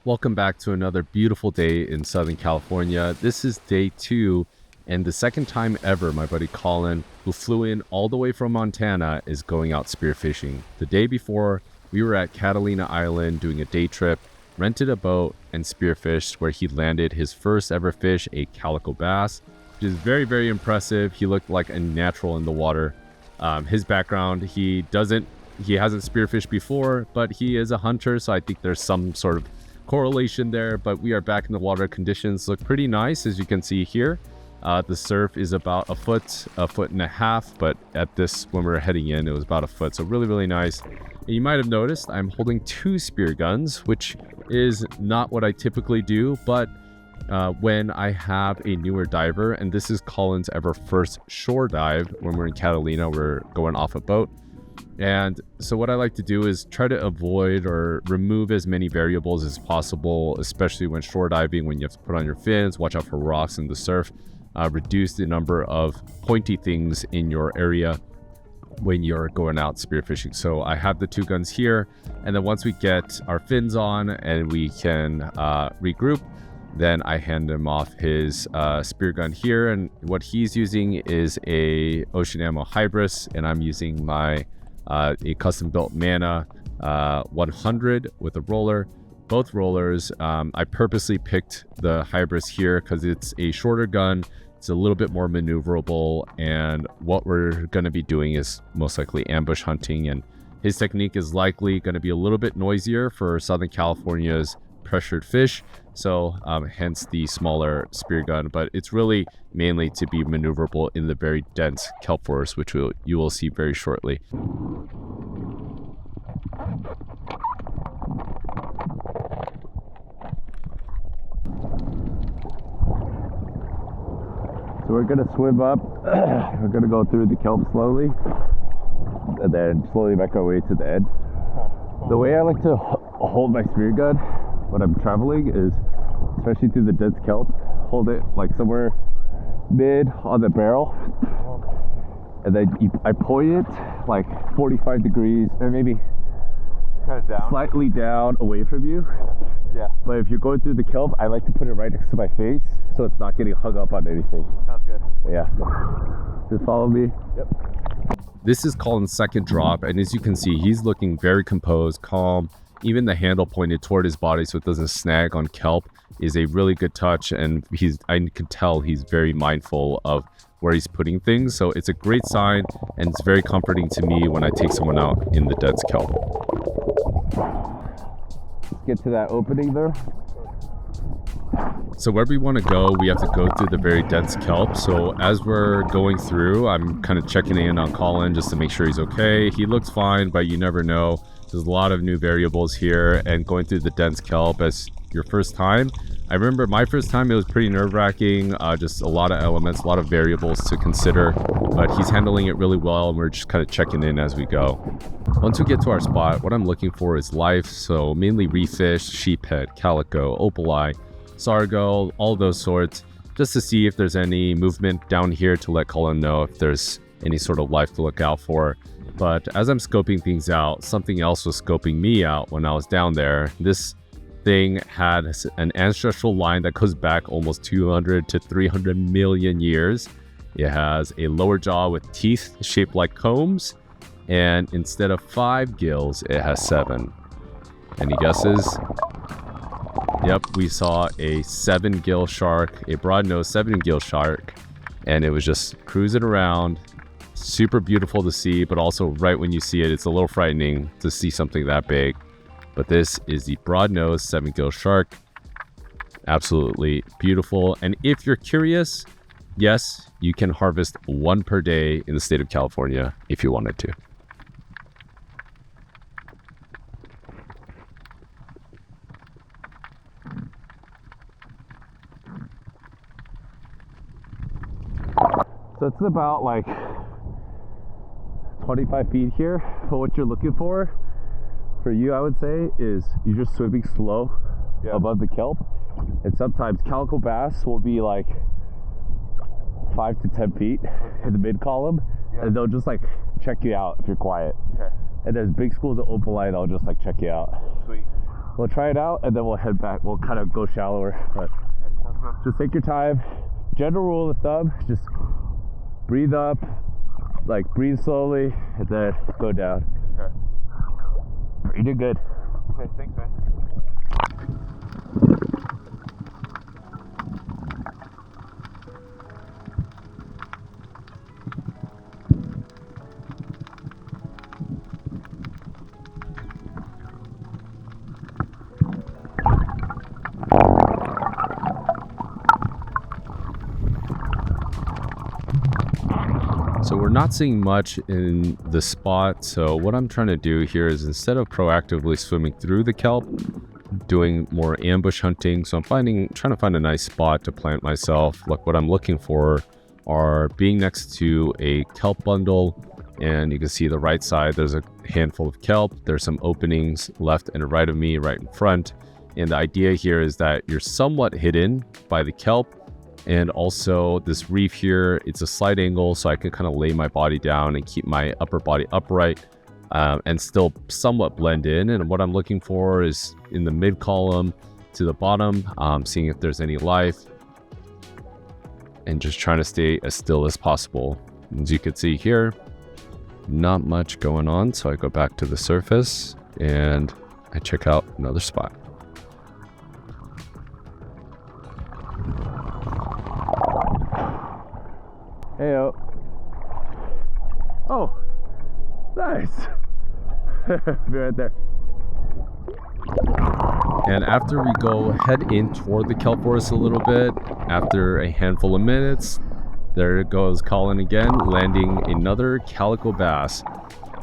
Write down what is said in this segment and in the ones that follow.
Welcome back to another beautiful day in Southern California. This is day 2, and the second time ever my buddy Colin, who flew in all the way from Montana, is going out spearfishing. The day before, we were at Catalina Island doing a day trip, rented a boat, and spearfished, where he landed his first ever fish, a calico bass, which is very, very impressive. He looked like a natural in the water. His background, he hasn't spearfished before, but he is a hunter, so I think there's some sort of correlation there. But we are back in the water. Conditions look pretty nice, as you can see here. The surf is about a foot and a half, but at this, when we were heading in, it was about a foot, so really, really nice. And you might have noticed I'm holding 2 spear guns, which is not what I typically do, but when I have a newer diver, and this is Colin's ever first shore dive. When we're in Catalina, we're going off a boat. And so what I like to do is try to avoid or remove as many variables as possible, especially when shore diving, when you have to put on your fins, watch out for rocks in the surf, reduce the number of pointy things in your area when you're going out spearfishing. So I have the 2 guns here, and then once we get our fins on and we can regroup, then I hand him off his spear gun here. And what he's using is a Ocean Ammo Hybris, and I'm using my a custom built Mana 100 with a roller. Both rollers, I purposely picked the Hybris here because it's a shorter gun. It's a little bit more maneuverable, and what we're going to be doing is most likely ambush hunting, and his technique is likely going to be a little bit noisier for Southern California's pressured fish, so hence the smaller spear gun. But it's really mainly to be maneuverable in the very dense kelp forest, which you will see very shortly. So we're gonna swim up. We're gonna go through the kelp slowly, and then slowly back our way to the end. The way I like to hold my spear gun when I'm traveling is, especially through the dense kelp, hold it like somewhere mid on the barrel, and then I point it like 45 degrees, or maybe kind of down, slightly down away from you. Yeah. But if you're going through the kelp, I like to put it right next to my face, so it's not getting hung up on anything. Sounds good. Yeah. Just follow me. Yep. This is Colin's second drop, and as you can see, he's looking very composed, calm. Even the handle pointed toward his body so it doesn't snag on kelp is a really good touch, and I can tell he's very mindful of where he's putting things. So it's a great sign, and it's very comforting to me when I take someone out in the dense kelp. Let's get to that opening there. So where we want to go, we have to go through the very dense kelp. So as we're going through, I'm kind of checking in on Colin just to make sure he's okay. He looks fine, but you never know. There's a lot of new variables here, and going through the dense kelp as your first time. I remember my first time, it was pretty nerve-wracking, just a lot of elements, a lot of variables to consider, but he's handling it really well, and we're just kind of checking in as we go. Once we get to our spot, what I'm looking for is life, so mainly reef fish, sheephead, calico, opaleye, sargo, all those sorts, just to see if there's any movement down here to let Colin know if there's any sort of life to look out for. But as I'm scoping things out, something else was scoping me out when I was down there. This thing had an ancestral line that goes back almost 200 to 300 million years. It has a lower jaw with teeth shaped like combs, and instead of 5 gills, it has 7. Any guesses? Yep, we saw a 7-gill shark, a broad-nosed 7-gill shark, and it was just cruising around. Super beautiful to see, but also right when you see it, it's a little frightening to see something that big. But this is the broad-nosed 7-gill shark. Absolutely beautiful. And if you're curious, yes, you can harvest 1 per day in the state of California if you wanted to. So it's about like 25 feet here, but what you're looking for you, I would say, is you're just swimming slow above the kelp, and sometimes calico bass will be like 5 to 10 feet in the mid column, and they'll just like check you out if you're quiet. And there's big schools of opalite, I'll just like check you out. Sweet. we'll try it out and then we'll head back. We'll kind of go shallower, but just take your time. General rule of thumb, just breathe up, like breathe slowly and then go down. Okay. You did good. Okay, thanks, man. So we're not seeing much in the spot. So what I'm trying to do here is, instead of proactively swimming through the kelp, doing more ambush hunting. So I'm trying to find a nice spot to plant myself. Like, what I'm looking for are being next to a kelp bundle, and you can see the right side, there's a handful of kelp. There's some openings left and right of me, right in front. And the idea here is that you're somewhat hidden by the kelp. And also this reef here, it's a slight angle, so I can kind of lay my body down and keep my upper body upright and still somewhat blend in. And what I'm looking for is in the mid column to the bottom, seeing if there's any life and just trying to stay as still as possible. As you can see here, not much going on. So I go back to the surface and I check out another spot. Heyo. Oh, nice. Be right there. And after we go head in toward the kelp forest a little bit, after a handful of minutes, there goes Colin again, landing another calico bass.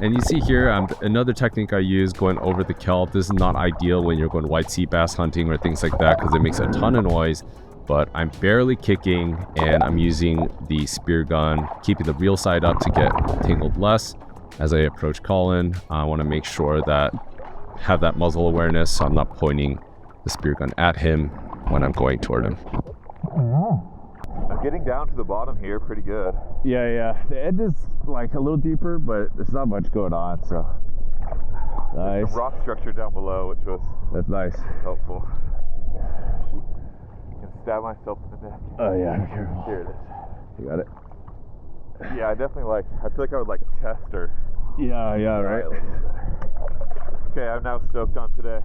And you see here, another technique I use going over the kelp. This is not ideal when you're going white sea bass hunting or things like that, because it makes a ton of noise. But I'm barely kicking and I'm using the spear gun, keeping the reel side up to get tangled less. As I approach Colin, I want to make sure that I have that muzzle awareness, so I'm not pointing the spear gun at him when I'm going toward him. I'm getting down to the bottom here pretty good. Yeah. The end is like a little deeper, but there's not much going on, so. Nice. There's some rock structure down below, which was nice. Helpful. Stab myself in the neck. Oh yeah, be careful. Here it is. You got it? Yeah, I definitely I feel like I would like a chest or... Yeah, right. Okay, I'm now stoked on today.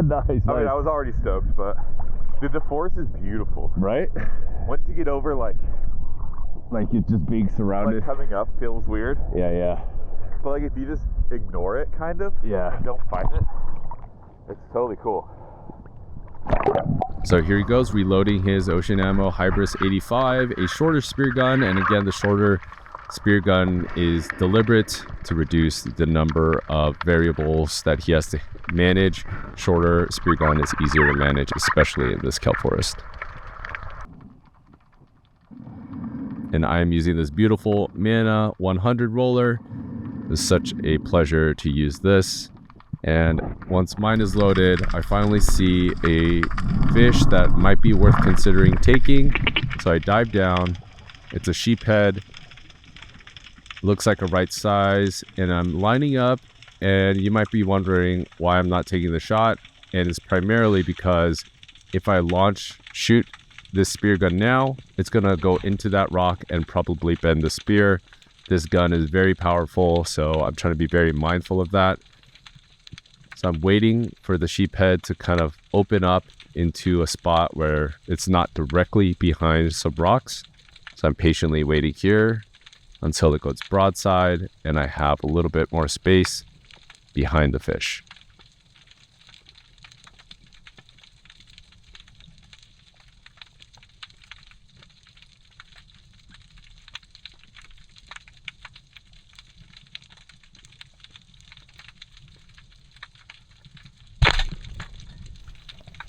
Nice. I mean, I was already stoked, but... Dude, the forest is beautiful. Right? Once you get over, like you're just being surrounded. Like, coming up feels weird. Yeah. But, like, if you just ignore it, kind of... Yeah. And don't fight it, it's totally cool. So here he goes, reloading his Ocean Ammo Hybris 85, a shorter spear gun. And again, the shorter spear gun is deliberate to reduce the number of variables that he has to manage. Shorter spear gun is easier to manage, especially in this kelp forest. And I am using this beautiful Mana 100 roller. It's such a pleasure to use this. And once mine is loaded, I finally see a fish that might be worth considering taking. So I dive down. It's a sheephead. Looks like a right size. And I'm lining up. And you might be wondering why I'm not taking the shot. And it's primarily because if I shoot this spear gun now, it's going to go into that rock and probably bend the spear. This gun is very powerful, so I'm trying to be very mindful of that. So I'm waiting for the sheephead to kind of open up into a spot where it's not directly behind some rocks. So I'm patiently waiting here until it goes broadside and I have a little bit more space behind the fish.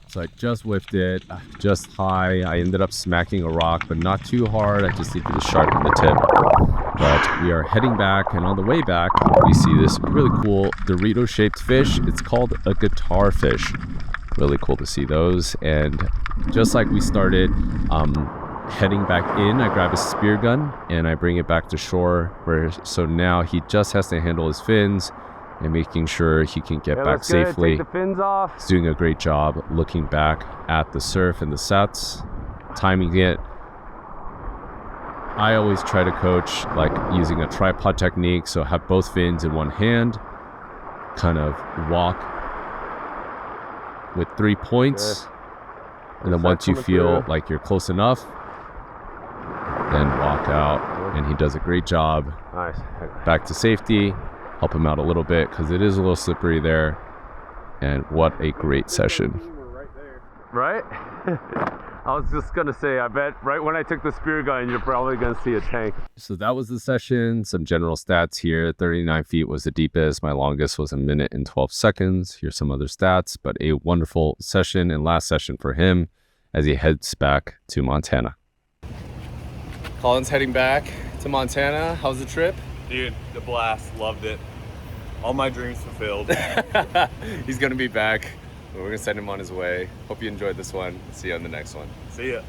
So I just whiffed it, just high. I ended up smacking a rock, but not too hard. I just needed to sharpen the tip. But we are heading back, and on the way back, we see this really cool Dorito-shaped fish. It's called a guitar fish. Really cool to see those. And just like we started heading back in, I grab a spear gun and I bring it back to shore. So now he just has to handle his fins and making sure he can get back looks good. safely. Take the fins off. He's doing a great job looking back at the surf and the sets, timing it. I always try to coach like using a tripod technique, so have both fins in one hand, kind of walk with 3 points, and then once you feel like you're close enough, then walk out. And he does a great job. Nice. Back to safety, help him out a little bit because it is a little slippery there. And what a great session. Right? I was just gonna say, I bet right when I took the spear gun, you're probably gonna see a tank. So that was the session. Some general stats here. 39 feet was the deepest. My longest was 1 minute and 12 seconds. Here's some other stats, but a wonderful session and last session for him as he heads back to Montana. Colin's heading back to Montana. How's the trip? Dude, the blast. Loved it. All my dreams fulfilled. He's gonna be back. We're gonna send him on his way. Hope you enjoyed this one. See you on the next one. See ya.